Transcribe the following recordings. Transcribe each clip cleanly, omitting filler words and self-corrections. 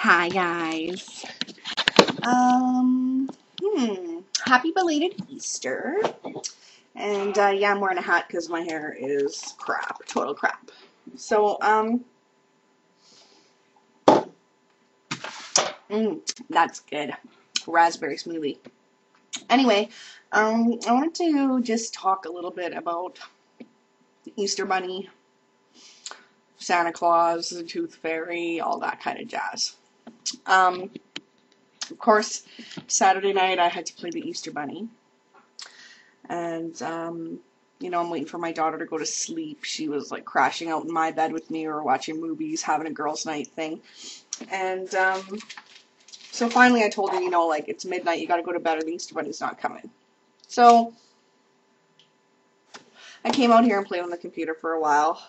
Hi guys. Um, Happy belated Easter. And yeah, I'm wearing a hat because my hair is crap, total crap. So that's good. Raspberry smoothie. Anyway, I wanted to just talk a little bit about the Easter Bunny, Santa Claus, the Tooth Fairy, all that kind of jazz. Of course, Saturday night I had to play the Easter Bunny. And, I'm waiting for my daughter to go to sleep. She was like crashing out in my bed with me or watching movies, having a girls' night thing. And, so finally I told her, it's midnight, you gotta go to bed or the Easter Bunny's not coming. So I came out here and played on the computer for a while.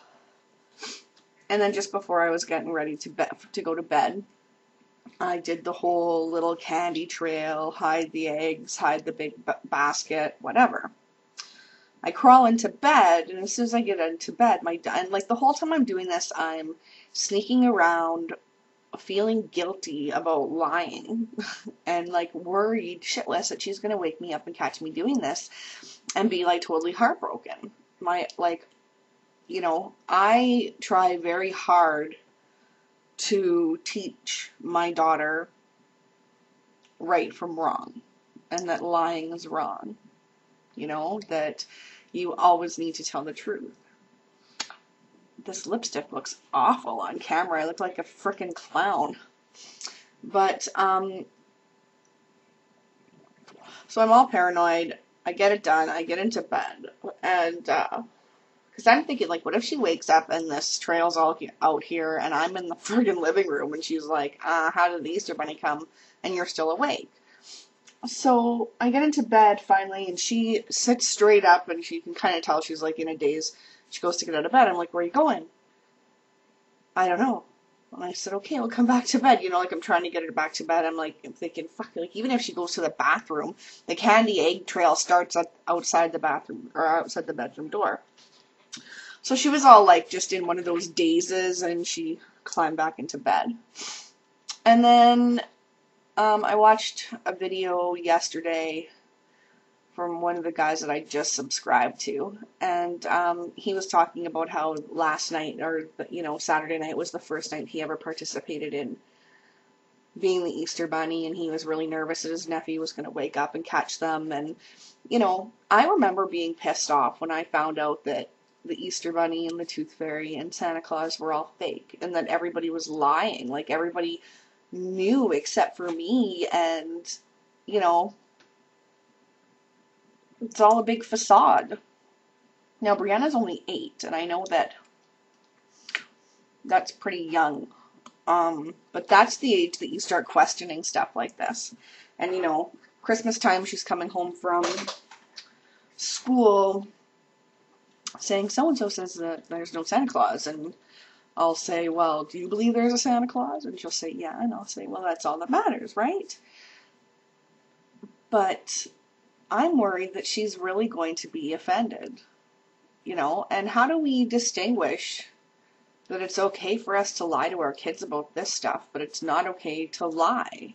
And then just before I was getting ready to go to bed, I did the whole little candy trail, hide the eggs, hide the big basket, whatever. I crawl into bed, and as soon as I get into bed, the whole time I'm doing this, I'm sneaking around, feeling guilty about lying, and worried shitless that she's gonna wake me up and catch me doing this, and be totally heartbroken. I try very hard to teach my daughter right from wrong, and that lying is wrong. That you always need to tell the truth. This lipstick looks awful on camera. I look like a frickin' clown. But, so I'm all paranoid. I get it done. I get into bed. And, because I'm thinking, what if she wakes up and this trail's all out here and I'm in the friggin' living room and she's like, how did the Easter Bunny come? And you're still awake. So I get into bed finally, and she sits straight up, and she can kind of tell she's in a daze. She goes to get out of bed. I'm like, where are you going? I don't know. And I said, okay, we'll come back to bed. I'm trying to get her back to bed. I'm thinking, fuck, even if she goes to the bathroom, the candy egg trail starts outside the bathroom, or outside the bedroom door. So she was all just in one of those dazes, and she climbed back into bed. And then I watched a video yesterday from one of the guys that I just subscribed to, and he was talking about how last night, or Saturday night, was the first night he ever participated in being the Easter Bunny, and he was really nervous that his nephew was going to wake up and catch them. And I remember being pissed off when I found out that the Easter Bunny and the Tooth Fairy and Santa Claus were all fake, and that everybody was lying. Everybody knew except for me, and it's all a big facade. Now Brianna's only 8, and I know that's pretty young, but that's the age that you start questioning stuff like this. And Christmas time, she's coming home from school saying so and so says that there's no Santa Claus, and I'll say, well, do you believe there's a Santa Claus? And she'll say, yeah. And I'll say, well, that's all that matters, right? But I'm worried that she's really going to be offended, and how do we distinguish that it's okay for us to lie to our kids about this stuff, but it's not okay to lie?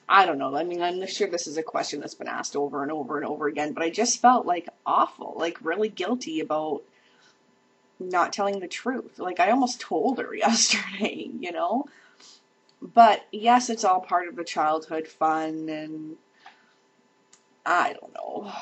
I don't know. I'm sure this is a question that's been asked over and over and over again, but I just felt awful, really guilty about not telling the truth. I almost told her yesterday, But yes, it's all part of the childhood fun, and I don't know.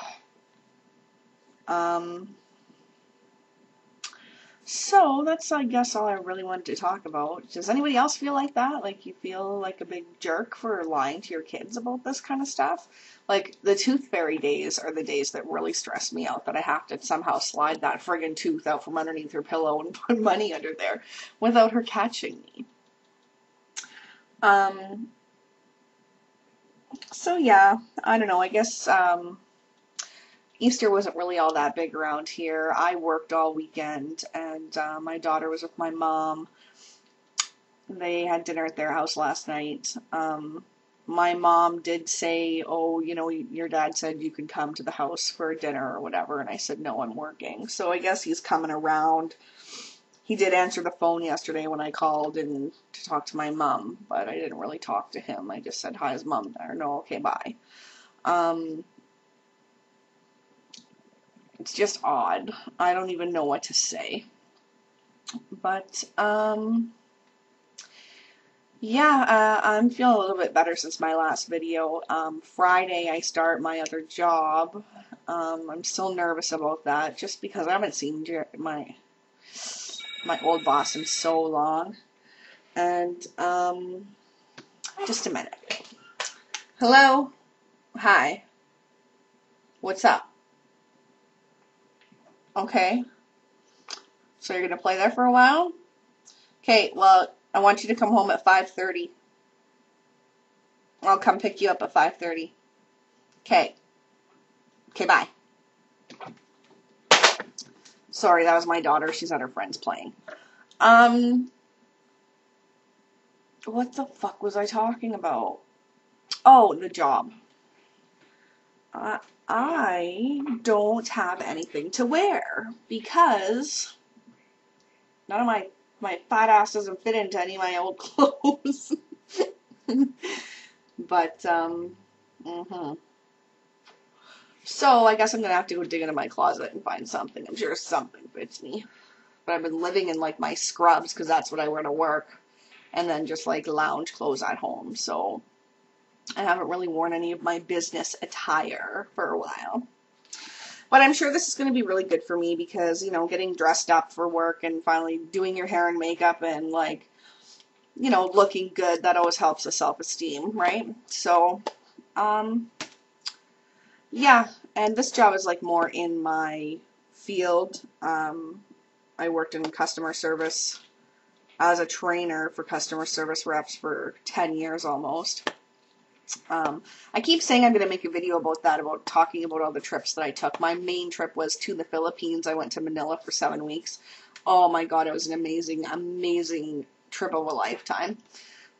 So that's, I guess, all I really wanted to talk about. Does anybody else feel like that? You feel like a big jerk for lying to your kids about this kind of stuff? The Tooth Fairy days are the days that really stress me out, that I have to somehow slide that friggin' tooth out from underneath her pillow and put money under there without her catching me. So yeah, I don't know, I guess, Easter wasn't really all that big around here. I worked all weekend, and my daughter was with my mom. They had dinner at their house last night. My mom did say, oh, your dad said you could come to the house for dinner or whatever, and I said, no, I'm working. So I guess he's coming around. He did answer the phone yesterday when I called and to talk to my mom, but I didn't really talk to him. I just said, hi, is mom there? No, okay, bye. It's just odd. I don't even know what to say. But, yeah, I'm feeling a little bit better since my last video. Friday I start my other job. I'm still nervous about that just because I haven't seen my old boss in so long. And, just a minute. Hello? Hi. What's up? Okay. So you're going to play there for a while? Okay, well, I want you to come home at 5:30. I'll come pick you up at 5:30. Okay. Okay, bye. Sorry, that was my daughter. She's at her friend's playing. What the fuck was I talking about? Oh, the job. I don't have anything to wear because none of my fat ass doesn't fit into any of my old clothes. But, So I guess I'm gonna have to go dig into my closet and find something. I'm sure something fits me. But I've been living in like my scrubs because that's what I wear to work, and then just like lounge clothes at home. So I haven't really worn any of my business attire for a while. But I'm sure this is going to be really good for me because, you know, getting dressed up for work and finally doing your hair and makeup and like, you know, looking good, that always helps with self-esteem, right? So, yeah, and this job is like more in my field. I worked in customer service as a trainer for customer service reps for 10 years almost. I keep saying I'm going to make a video about that, about talking about all the trips that I took. My main trip was to the Philippines. I went to Manila for 7 weeks. Oh my God, it was an amazing, amazing trip of a lifetime.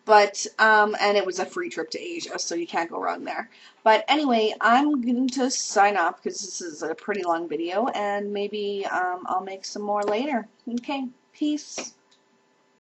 But, and it was a free trip to Asia, so you can't go wrong there. But anyway, I'm going to sign off because this is a pretty long video, and maybe I'll make some more later. Okay, peace.